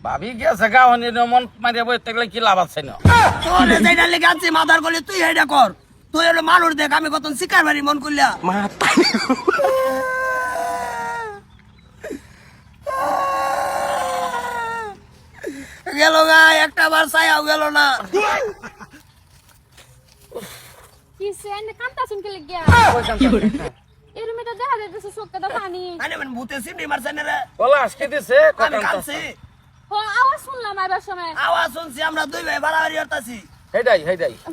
ভাবি গেছে গাওয়ানি মন মারিয়া বই থাকলে কি লাভ আছে না তোরে যেটা লেগে আছে মাথার গলে তুই এইটা কর তুই হলো মানুষ দেখ আমি কত শিকার বাড়ি মন করলা গেল গা একটা বার ছায়াও গেল না কিসে এনে কান্তা শুনকে লাগিয়া এর মেটা দেখা যাইতেছে চোখটা পানি আরে মানে ভূতে সিমনি মারছে না রে বলা আজকে দিছে আমি কাঁদছি ও আওয়াজ শুনলাম আইবার সময় আওয়াজ শুনছি আমরা দুই ভাই বাড়াবাড়ি হতাছি হেডাই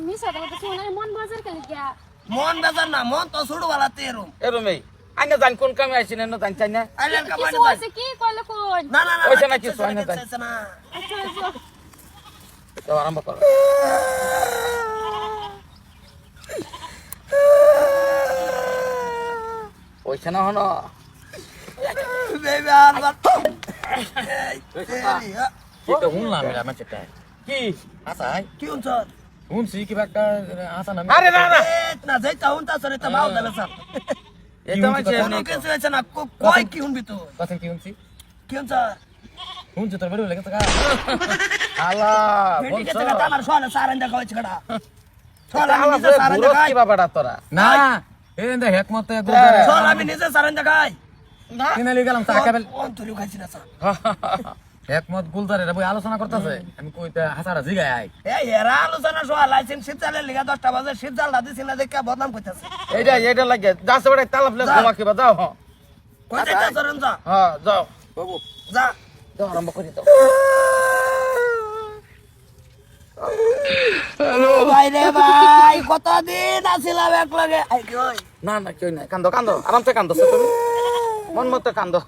মিছা কথা শুনে মন বাজার কে লাগিয়া মন বেজার না মন তো ছোট বেলাতে এরম এরমেই আইনা জান কোন কামে আইছি না জান চাই না আইলেন কামানে কিছু যাই আছে কি কইলে কোন না না না ওইটা না কিছু হয় না তাই। কিছু না আচ্ছা আচ্ছা তো আরম্ভ কর ওইছে না হনো বেবি আর বাত কি তো শুনলাম এরা মাছেটা কি আসাই কি হচ্ছে শুনছি কিবা একটা আসা না আরে না না না যাইতা হুনতা সরে তা বাউ দেবে স্যার এটা মানে কোনো কিছু হচ্ছে না কই কি হুনবি তো কথা কি শুনছি কি হচ্ছে শুনছি তোর বেরো লেগে থাকা আলা বেটি বলছো কে আমার সোনা সারান দেখা হচ্ছে কড়া সোনা আমি আলা নিজে সারান বুড়ো দেখাই কি বাবাটা তোরা না এই দে হেকমত সোনা আমি নিজে সারান দেখাই না কিনালি গেলাম চা খাবেল অন্তরিও খাইছি না স্যার হেকমত গুলজারে রে বই আলোচনা করতেছে আমি কইতে হাসারা জিগায় আই এই এরা আলোচনা সোয়া লাইসেন্স শীত চালের লিগা 10টা বাজে শীত জালটা দিছি না দেখে বদনাম কইতাছে এইটা লাগে যাচ্ছে বেটা তালা ফেলে ঘুমা কিবা যাও হ্যাঁ কই যাইতা সরেন যা হ্যাঁ যাও বাবু যা যাও আরম্ভ করি দাও ভাই রে ভাই কতদিন আসিলাম এক লগে আই কই না না কেউ নাই কান্দো আরামসে কান্দো তুমি মন মতো কান্দো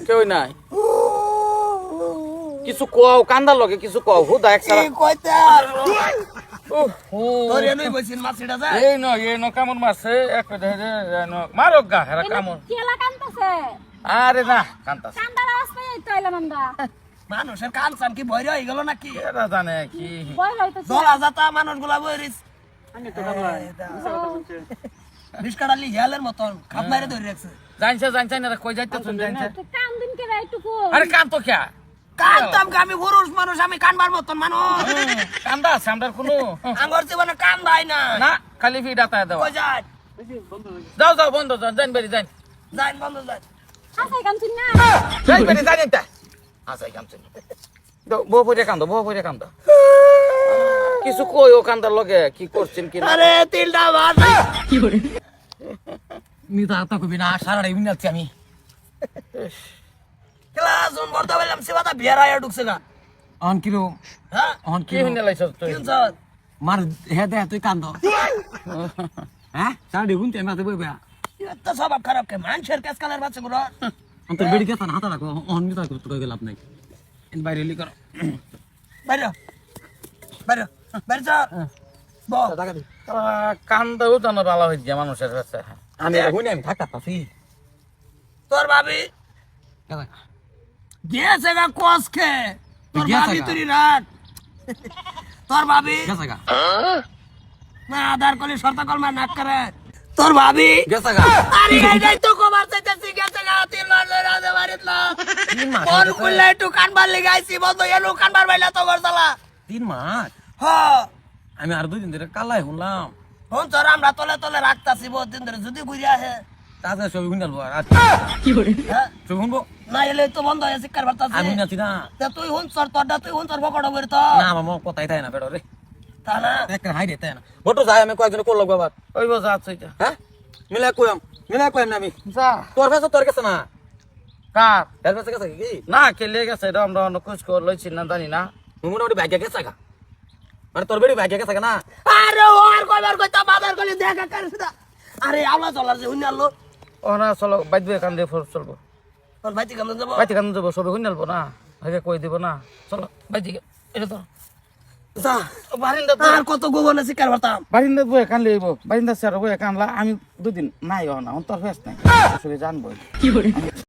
কেউ নাই কিছু কও কান্দার লগে কিছু কও হুদা এক সারা কি কইতে উহ, তোর এনই বইছিন মাছিটা যা এই ন কামড় মারছে এক মারক গা হেরা কামড় কেলা কান্তাছে আরে না কান্তাছে কান্দার আওয়াজ পাই তো আইলাম আমরা মানুষের কান সান কি ভয় হয়ে গেল নাকি এরা জানে কি ভয় হইতাছে জলা যাতা মানুষগুলা বইরিস বিস্কাটালি হেলের মতন খাপ মারে ধরে রাখছে জানছে না কই যাইতে শুন জানছে তো কান দিন কে একটু কো আরে কান্ত কে কানতাম আমি পুরুষ মানুষ আমি কানবার মতন মানুষ কান্দা আছে আমরার কোনো আঙ্গর জীবনে কান ভাই না না খালি ফি ডাটা দাও কই যাই যাও বন্ধ যান বেরি যান যাইন বন্ধ যাই আসাই কামছিন না যাই বেরি যান তা আসাই কামছে বউ পড়ে কান্দো কিছু কই ও কান্দার লগে কি করছেন কি না আরে তিলটা বাদ নিতা তা কবি না সারা ইউনি আছি আমি ক্লাস অন করতে বললাম সেবাটা বিয়ার আয়া ঢুকছে না অন কিলো হ্যাঁ অন কি কিলো হইনে লাইছ তুই কি হচ্ছে মার হে দে তুই কান্দ হ্যাঁ সারা দেখুন তুই মাতে বইবা এত স্বভাব খারাপ কে মানুষের কেস কালের বাচ্চা গুলো অন্তর বেড়ি গেছে না হাতা রাখো অন নিতা করতে গেলাম নাই এন বাইরে লি করো বাইরে বাইরে বাইরে যা বল কান্দাও জানো ভালো হয়ে যায় মানুষের কাছে আমি হইনি আমি থাকতা পাছি তোর ভাবি গেছে গা কসকে তোর গেছে ভাবি গা। তুই রাখ তোর ভাবি গেছে গা না আধার কলি শর্ত কলমা নাক করে তোর ভাবি গেছে গা আরে এইটাই তো কবার চাইতেছি গেছে গা তিন মাস ধরে রাতে বাড়িত না তিন মাস কোন হয়েছে। কুল্লা একটু কানবার লেগে আইছি বলতো এলো কানবার বাইলা তো গরতলা 3 মাস হ আমি আর 2 দিন ধরে কালাই শুনলাম হন তোর আমরা তলে তলে রাখতাছি বহুত দিন ধরে যদি ঘুরে আসে তাতে সব শুনলাম আর হ্যাঁ সব শুনবো না এলে তো বন্ধ হয়ে শিকার বার্তাছি আমি নাছি না তুই হুন তোর তোরটা তুই হুন তোর বকড় বইর তো না আমার মন কথাই তাই না বেড়ো রে তা না একটা হাই রে তাই না বটো যাই আমি কয়েকজন করলো বাবা ওই বসে আছে এটা হ্যাঁ মিলা কইম না আমি যা তোর কাছে তোর কাছে না কার এর কাছে কাছে কি না খেলে গেছে এটা আমরা অন্য খোঁজ করে লইছি না জানি না মোটামুটি ভাগ্য গেছে গা মানে তোর বেড়ি ভাগ্য গেছে না আরে ও আর কয়বার কইতা বাজার কলি দেখা করছিস আরে আওলা চলার যে হুন আলো ওরা চলো বাইদ কান দিয়ে চলবো তোর ভাইতি কেমন যাব বাইতে কান যাবো সবে হুন আলবো না আগে কই দিব না চলো বাইতে এটা তো যা বারিন্দা আর কত গোবনে শিকার বার্তাম বারিন্দা বয়ে কান লইব বারিন্দা স্যার বয়ে কানলা আমি দুদিন নাই না তোর ফেস নাই সবে জানবো